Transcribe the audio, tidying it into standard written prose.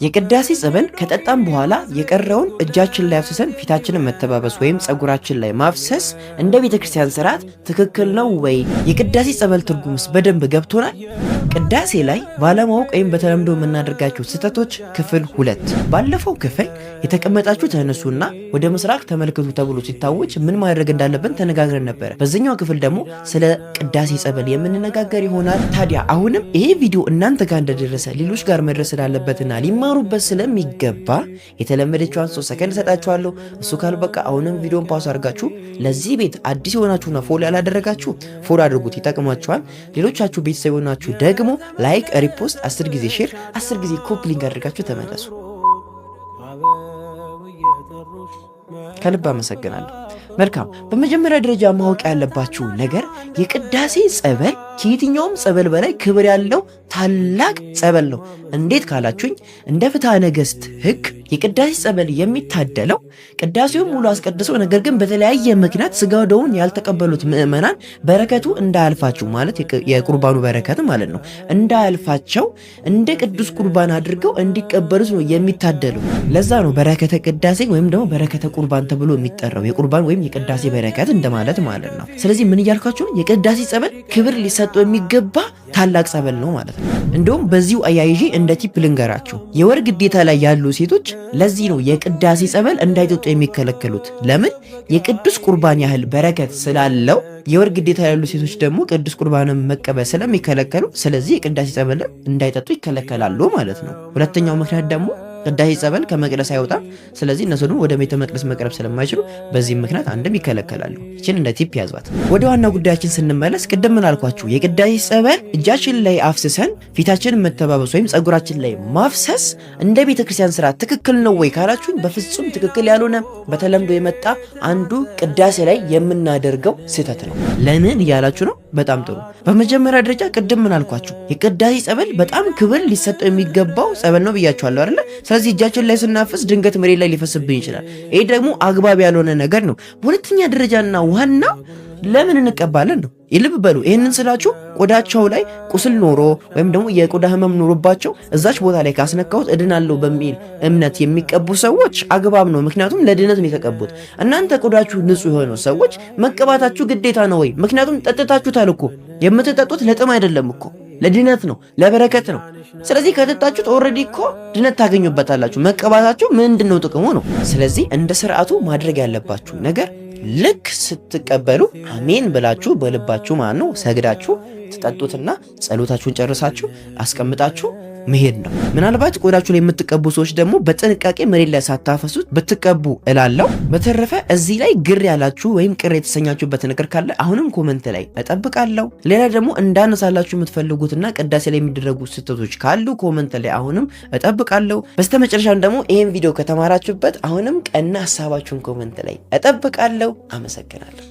የቅዳሴ ጸበል ከጠጣም በኋላ የቀረውን እጃችን ላይ አፍስሰን ፊታችንን መተባበስ ወይም ጸጉራችን ላይ ማፍሰስ እንደ ቤተክርስቲያን ስርዓት ትክክል ነው ወይ? የቅዳሴ ጸበል ትርጉምስ በደንብ ገብቶናል? ቅዳሴ ላይ ባለማወቅ ወይም በተለምዶ የምናደርጋቸው ስህተቶች ክፍል 2። ባለፈው ክፍል የተቀመጣችሁ ተነሱና ወደ ምስራቅ ተመልከቱ ተብሎ ሲታወጅ ምን ማድረግ እንዳለብን ተነጋግረን ነበር። በዚህኛው ክፍል ደግሞ ስለ ቅዳሴ ጸበል የምንነጋገር ይሆናል። ታዲያ አሁንም ይሄ ቪዲዮ እናንተ ጋር እንደደረሰ ሌሎች ጋር መድረስ ስላለበትና ሊማሩበት ስለሚገባ የተለመደችዋን 3 ሰከንድ ሰጣችኋለሁ። እሱ ካልበቃ አሁንም ቪዲዮን ፓውስ አድርጋችሁ ለዚህ ቤት አዲስ የሆናችሁና ፎሎ ያላደረጋችሁ ፎሎ አድርጉት፣ ይጠቅማችኋል። ሌሎቻችሁ ቤተሰብ የሆናችሁ ደግሞ ላይክ፣ ሪፖስት፣ 10 ጊዜ ሼር፣ 10 ጊዜ ኮፒ ሊንክ አድርጋችሁ ተመለሱ። ከልብ አመሰግናለሁ። መልካም። በመጀመሪያ ደረጃ ማወቅ ያለባችሁ ነገር የቅዳሴ ጸበል ከየትኛውም ጸበል በላይ ክብር ያለው ታላቅ ጸበል ነው። እንዴት ካላችሁኝ እንደ ፍትሐ ነገሥት ሕግ የቅዳሴ ጸበል የሚታደለው ቅዳሴውን ሙሉ አስቀድሰው ነገር ግን በተለያየ ምክንያት ስጋው ደሙን ያልተቀበሉት ምእመናን በረከቱ እንዳያልፋቸው ማለት የቁርባኑ በረከት ማለት ነው እንዳያልፋቸው እንደ ቅዱስ ቁርባን አድርገው እንዲቀበሉት ነው የሚታደለው። ለዛ ነው በረከተ ቅዳሴ ወይም ደግሞ በረከተ ቁርባን ተብሎ የሚጠራው የቁርባን ወይም የቅዳሴ በረከት እንደማለት ማለት ነው። ስለዚህ ምን እያልኳችሁ የቅዳሴ ጸበል ክብር ሊሰጠው የሚገባ ታላቅ ጸበል ነው ማለት ነው። እንደውም በዚሁ አያይዤ እንደ ቲፕ ልንገራችሁ፣ የወር ግዴታ ላይ ያሉ ሴቶች ለዚህ ነው የቅዳሴ ጸበል እንዳይጠጡ የሚከለከሉት። ለምን? የቅዱስ ቁርባን ያህል በረከት ስላለው የወር ግዴታ ያሉ ሴቶች ደግሞ ቅዱስ ቁርባንን መቀበል ስለሚከለከሉ ስለዚህ የቅዳሴ ጸበል እንዳይጠጡ ይከለከላሉ ማለት ነው። ሁለተኛው ምክንያት ደግሞ ቅዳሴ ጸበል ከመቅደስ አይወጣም። ስለዚህ እነሱ ደግሞ ወደ ቤተ መቅደስ መቅረብ ስለማይችሉ በዚህ ምክንያት አንድም ይከለከላሉ። ይችን እንደ ቲፕ ያዟት። ወደ ዋና ጉዳያችን ስንመለስ ቅድም ምን አልኳችሁ? የቅዳሴ ጸበል እጃችን ላይ አፍስሰን ፊታችንን መተባበስ ወይም ጸጉራችን ላይ ማፍሰስ እንደ ቤተ ክርስቲያን ስርዓት ትክክል ነው ወይ ካላችሁኝ በፍጹም ትክክል ያልሆነ በተለምዶ የመጣ አንዱ ቅዳሴ ላይ የምናደርገው ስህተት ነው። ለምን እያላችሁ ነው? በጣም ጥሩ። በመጀመሪያ ደረጃ ቅድም ምን አልኳችሁ? የቅዳሴ ጸበል በጣም ክብር ሊሰጠው የሚገባው ጸበል ነው ብያችኋለሁ አይደለ? ስለዚህ እጃችን ላይ ስናፈስ ድንገት መሬት ላይ ሊፈስብን ይችላል። ይሄ ደግሞ አግባብ ያልሆነ ነገር ነው። በሁለተኛ ደረጃና ዋናው ለምን እንቀባለን ነው። ይልብ በሉ። ይህንን ስላችሁ ቆዳቸው ላይ ቁስል ኖሮ ወይም ደግሞ የቆዳ ህመም ኖሮባቸው እዛች ቦታ ላይ ካስነካሁት እድናለሁ በሚል እምነት የሚቀቡ ሰዎች አግባብ ነው። ምክንያቱም ለድነት ነው የተቀቡት። እናንተ ቆዳችሁ ንጹህ የሆነው ሰዎች መቀባታችሁ ግዴታ ነው ወይ? ምክንያቱም ጠጥታችሁታል እኮ። የምትጠጡት ለጥም አይደለም እኮ ለድነት ነው፣ ለበረከት ነው። ስለዚህ ከጠጣችሁት ኦልሬዲ እኮ ድነት ታገኙበታላችሁ። መቀባታችሁ ምንድነው ጥቅሙ ነው? ስለዚህ እንደ ስርዓቱ ማድረግ ያለባችሁ ነገር ልክ ስትቀበሉ አሜን ብላችሁ በልባችሁ ማለት ነው ሰግዳችሁ ትጠጡትና ጸሎታችሁን ጨርሳችሁ አስቀምጣችሁ መሄድ ነው። ምናልባት ቆዳችሁ ላይ የምትቀቡ ሰዎች ደግሞ በጥንቃቄ መሬት ላይ ሳታፈሱት ብትቀቡ እላለሁ። በተረፈ እዚህ ላይ ግር ያላችሁ ወይም ቅር የተሰኛችሁበት ነገር ካለ አሁንም ኮመንት ላይ እጠብቃለሁ። ሌላ ደግሞ እንዳነሳላችሁ የምትፈልጉትና ቅዳሴ ላይ የሚደረጉ ስህተቶች ካሉ ኮመንት ላይ አሁንም እጠብቃለሁ። በስተመጨረሻም ደግሞ ይህን ቪዲዮ ከተማራችሁበት አሁንም ቀና ሀሳባችሁን ኮመንት ላይ እጠብቃለሁ። አመሰግናለሁ።